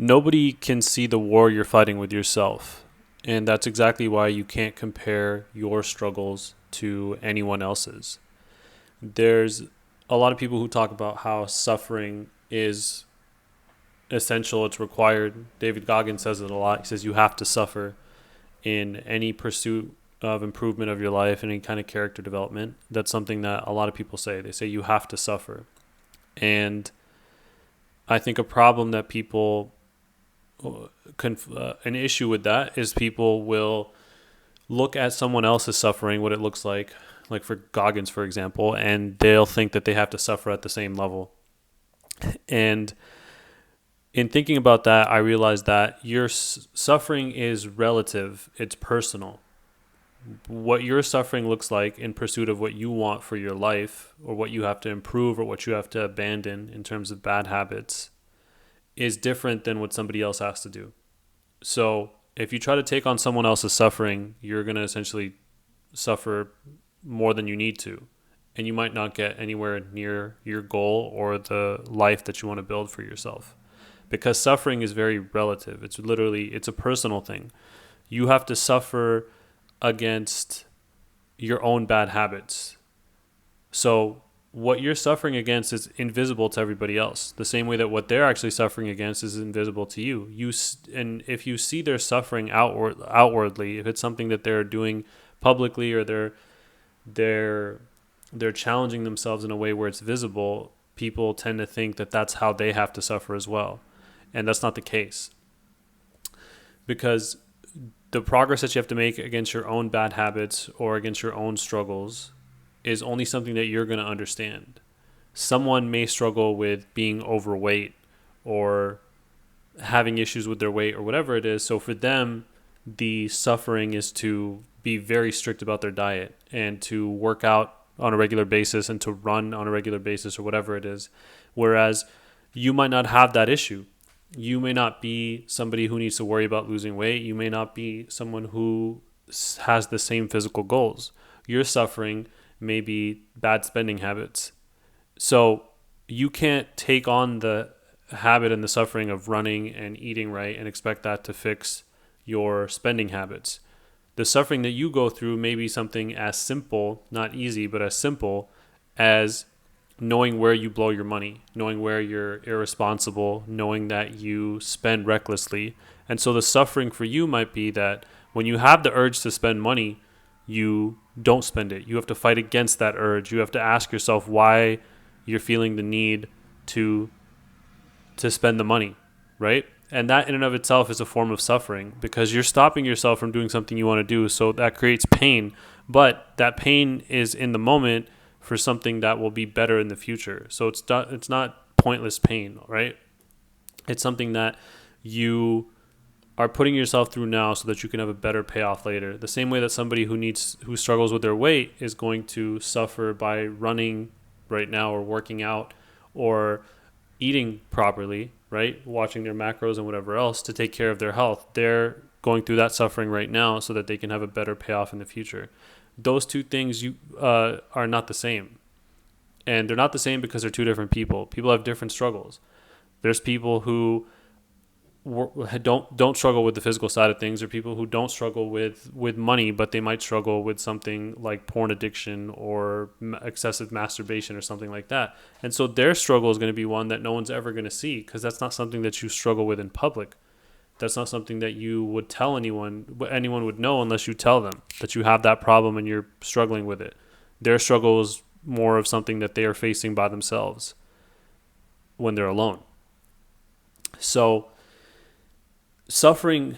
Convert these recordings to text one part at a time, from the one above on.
Nobody can see the war you're fighting with yourself. And that's exactly why you can't compare your struggles to anyone else's. There's a lot of people who talk about how suffering is essential, it's required. David Goggins says it a lot. He says you have to suffer in any pursuit of improvement of your life, any kind of character development. That's something that a lot of people say. They say you have to suffer. And I think a problem that people, an issue with that is people will look at someone else's suffering, what it looks like for Goggins, for example, and they'll think that they have to suffer at the same level. And in thinking about that, I realized that your suffering is relative, it's personal. What your suffering looks like in pursuit of what you want for your life, or what you have to improve, or what you have to abandon in terms of bad habits, is different than what somebody else has to do. So if you try to take on someone else's suffering, you're going to essentially suffer more than you need to. And you might not get anywhere near your goal or the life that you want to build for yourself. Because suffering is very relative. It's a personal thing. You have to suffer against your own bad habits. So what you're suffering against is invisible to everybody else. The same way that what they're actually suffering against is invisible to you. And if you see their suffering outwardly, if it's something that they're doing publicly, or they're challenging themselves in a way where it's visible, people tend to think that that's how they have to suffer as well. And that's not the case. Because the progress that you have to make against your own bad habits or against your own struggles is only something that you're going to understand. Someone may struggle with being overweight or having issues with their weight or whatever it is. So for them, the suffering is to be very strict about their diet and to work out on a regular basis and to run on a regular basis or whatever it is. Whereas you might not have that issue. You may not be somebody who needs to worry about losing weight. You may not be someone who has the same physical goals. Your suffering may be bad spending habits. So you can't take on the habit and the suffering of running and eating right and expect that to fix your spending habits. The suffering that you go through may be something as simple, not easy, but as simple as knowing where you blow your money, knowing where you're irresponsible, knowing that you spend recklessly. And so the suffering for you might be that when you have the urge to spend money, you don't spend it. You have to fight against that urge. You have to ask yourself why you're feeling the need to spend the money, right? And that in and of itself is a form of suffering because you're stopping yourself from doing something you want to do. So that creates pain, but that pain is in the moment for something that will be better in the future. So it's not pointless pain, right? It's something that you are putting yourself through now so that you can have a better payoff later. The same way that somebody who struggles with their weight is going to suffer by running right now or working out or eating properly, right? Watching their macros and whatever else to take care of their health. They're going through that suffering right now so that they can have a better payoff in the future. Those two things are not the same. And they're not the same because they're two different people. People have different struggles. There's people who don't struggle with the physical side of things, or people who don't struggle with money, but they might struggle with something like porn addiction or excessive masturbation or something like that. And so their struggle is going to be one that no one's ever going to see because that's not something that you struggle with in public. That's not something that you would tell anyone would know unless you tell them that you have that problem and you're struggling with it. Their struggle is more of something that they are facing by themselves when they're alone. So suffering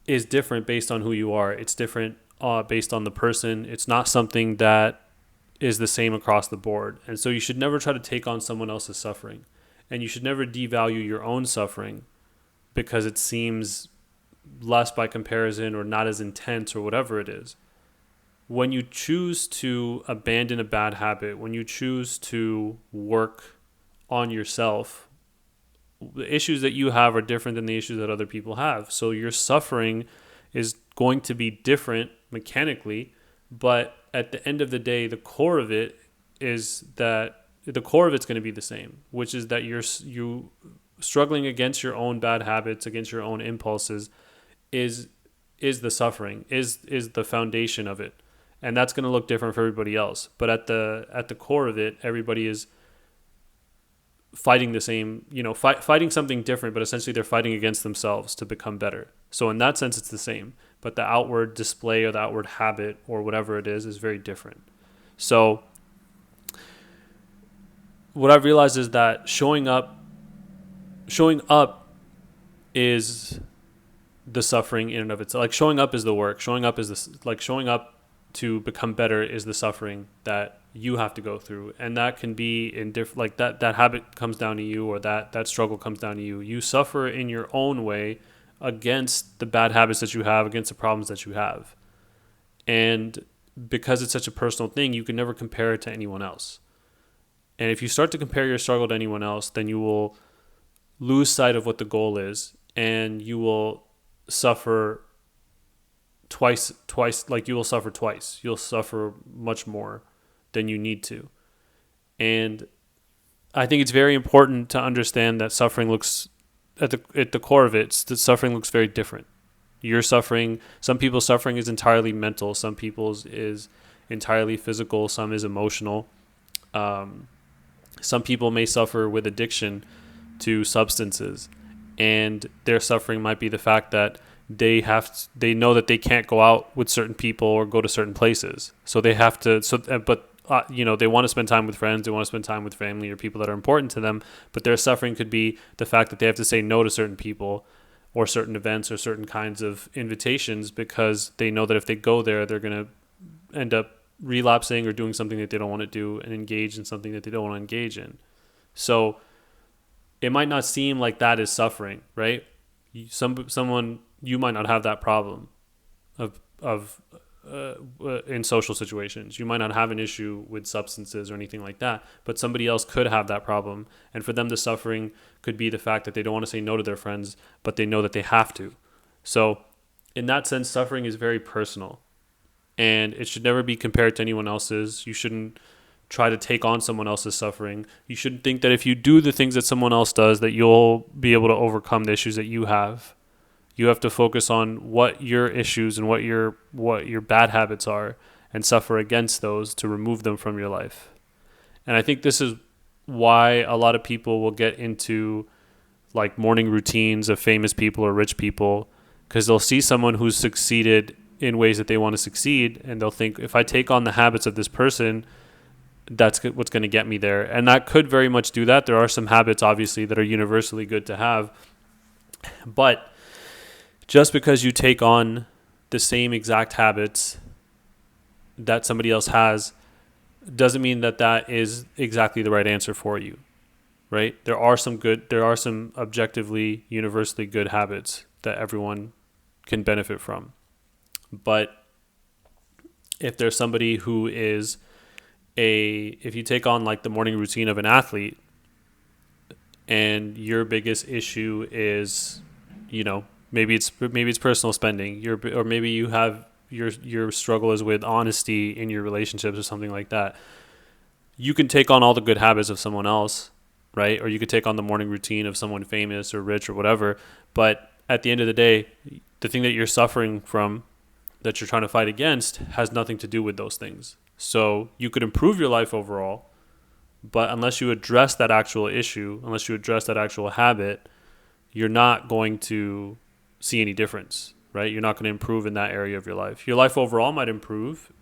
is different based on who you are. It's different based on the person. It's not something that is the same across the board. And so you should never try to take on someone else's suffering. And you should never devalue your own suffering because it seems less by comparison or not as intense or whatever it is. When you choose to abandon a bad habit, when you choose to work on yourself, the issues that you have are different than the issues that other people have. So your suffering is going to be different mechanically, but at the end of the day, the core of it's going to be the same, which is that you struggling against your own bad habits, against your own impulses, is the suffering, is the foundation of it. And that's going to look different for everybody else. But at the core of it, everybody is fighting the same, fighting something different, but essentially they're fighting against themselves to become better. So in that sense, it's the same. But the outward display or the outward habit or whatever it is very different. So what I've realized is that showing up is the suffering in and of itself. Like showing up is the work. Showing up to become better is the suffering that you have to go through. And that can be in different, like that habit comes down to you, or that struggle comes down to you. You suffer in your own way against the bad habits that you have, against the problems that you have. And because it's such a personal thing, you can never compare it to anyone else. And if you start to compare your struggle to anyone else, then you will lose sight of what the goal is, and you will suffer twice, like you will suffer twice. You'll suffer much more than you need to. And I think it's very important to understand that suffering looks, at the core of it, suffering looks very different. Your suffering, some people's suffering is entirely mental, some people's is entirely physical, some is emotional. Some people may suffer with addiction to substances, and their suffering might be the fact that they know that they can't go out with certain people or go to certain places, so they have to. They want to spend time with friends, they want to spend time with family or people that are important to them, but their suffering could be the fact that they have to say no to certain people or certain events or certain kinds of invitations because they know that if they go there, they're going to end up relapsing or doing something that they don't want to do and engage in something that they don't want to engage in. So it might not seem like that is suffering, right? Someone, you might not have that problem in social situations. You might not have an issue with substances or anything like that, but somebody else could have that problem. And for them, the suffering could be the fact that they don't want to say no to their friends, but they know that they have to. So in that sense, suffering is very personal, and it should never be compared to anyone else's. You shouldn't try to take on someone else's suffering. You shouldn't think that if you do the things that someone else does, that you'll be able to overcome the issues that you have. You have to focus on what your issues and what your bad habits are and suffer against those to remove them from your life. And I think this is why a lot of people will get into like morning routines of famous people or rich people, because they'll see someone who's succeeded in ways that they want to succeed, and they'll think, if I take on the habits of this person, that's what's going to get me there. And that could very much do that. There are some habits, obviously, that are universally good to have. But just because you take on the same exact habits that somebody else has doesn't mean that that is exactly the right answer for you, right? There are some objectively, universally good habits that everyone can benefit from. But if there's somebody who is if you take on like the morning routine of an athlete, and your biggest issue is, maybe it's personal spending, or maybe you have your struggle is with honesty in your relationships or something like that, you can take on all the good habits of someone else, right? Or you could take on the morning routine of someone famous or rich or whatever. But at the end of the day, the thing that you're suffering from, that you're trying to fight against, has nothing to do with those things. So you could improve your life overall, but unless you address that actual issue, unless you address that actual habit, you're not going to see any difference, right? You're not going to improve in that area of your life. Your life overall might improve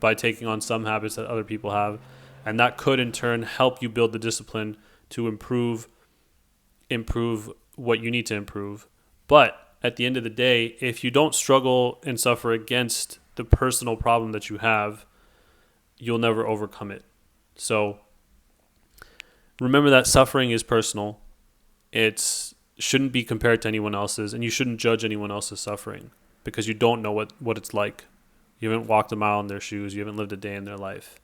by taking on some habits that other people have, and that could in turn help you build the discipline to improve what you need to improve. But at the end of the day, if you don't struggle and suffer against the personal problem that you have, you'll never overcome it. So remember that suffering is personal. It shouldn't be compared to anyone else's, and you shouldn't judge anyone else's suffering because you don't know what it's like. You haven't walked a mile in their shoes. You haven't lived a day in their life.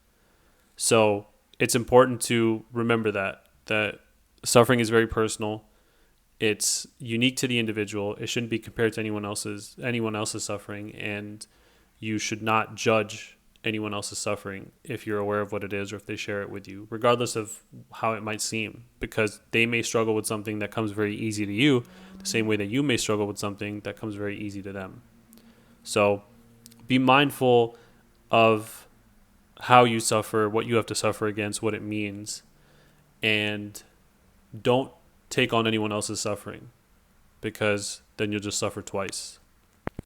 So it's important to remember that suffering is very personal. It's unique to the individual. It shouldn't be compared to anyone else's suffering, and you should not judge anyone else's suffering if you're aware of what it is or if they share it with you, regardless of how it might seem, because they may struggle with something that comes very easy to you the same way that you may struggle with something that comes very easy to them. So be mindful of how you suffer, what you have to suffer against, what it means, and don't take on anyone else's suffering, because then you'll just suffer twice.